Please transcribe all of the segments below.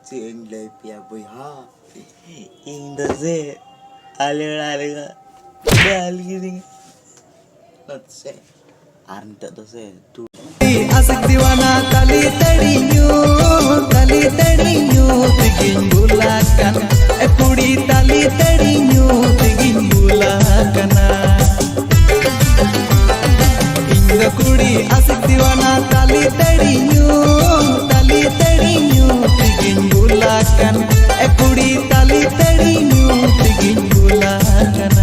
Sing lai pia boy ha. Ing da se ale dal gini. Not se. Arnta to se tu. Asak diwana tali tadinya tigin bulakan. Pudi tali tadinya tigin bulakan. Inga kudi asak diwana tali tadinya tigin bulakan. Pudi tali tadinya tigin bulakan.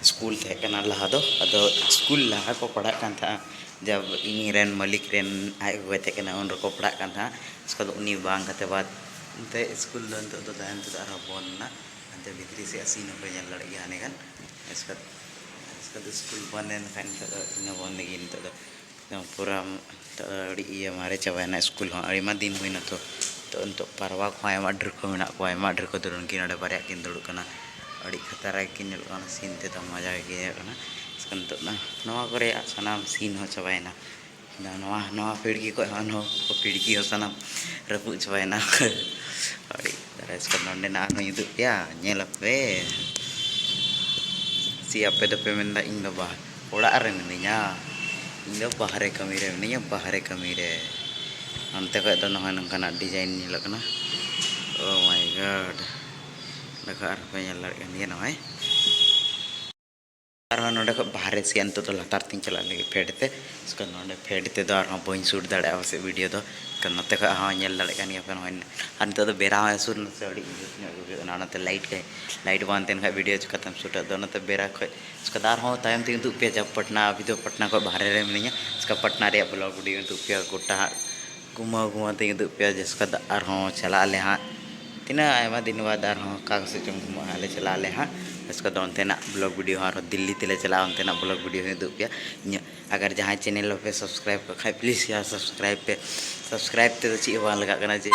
School teh kenal lah school lah aku pernah kan था जब ini ren malik ren ay gue teh kena on reko pernah kan था sekolah uni bang kata bat ente school dan tu dan tu arah bon na ente bitri si asin apa yang lagi ane kan sekolah school bonen kan tu ina bon lagi tu yang pura iya mare cawan school hari madin huina tu untuk parwa ko ay madr ko mina ko ay madr ko turun kin ada baryak kin dulu kena अड़ी खतरा किन scene ते तो मजा तो नवा करे सनाम scene हो चबायना नवा नवा पिड़की को पिड़की हो सनाम रपू चबायना अड़ी दरस को नंडे ना नो युदु या नेलपे siapa itu peminta ing do bah ola are meninya ing do bahare kamire meninya bahare kamire ante ka to nohan kana design ni lakna oh my god Naka arpa yang lari kan dia namai. Arpa नोडे को बाहर से अंत तो लतार तीन चला लगे फेडते इसका नोडे फेडते दो और बइन शूट दाड़े से वीडियो दो नते को हाँ नेल दाड़े कान गया और नित बेरा सूर नते लाइट बांधते खा वीडियो चिकातम शूट नते बेरा खो इसका दार हाँ तायम तीन दुप पे जब पटना अभी तो पटना को बाहर रे मिनिया इसका पटना रे ब्लॉग वीडियो दुप पे गोटा घुमा घुमा तीन दुप पे जिसका दार हाँ चला ले हाँ तीना आयमा दिन बाद दार हाँ कागज से चुम घुमा ले चला ले हाँ इसका दो अंतेना ब्लॉग वीडियो और दिल्ली तेले चला अंतेना ब्लॉग वीडियो है दुप पे अगर जहाँ चैनल पे सब्सक्राइब कर खाए प्लीज़ यार सब्सक्राइब पे तो ची लगा करना जी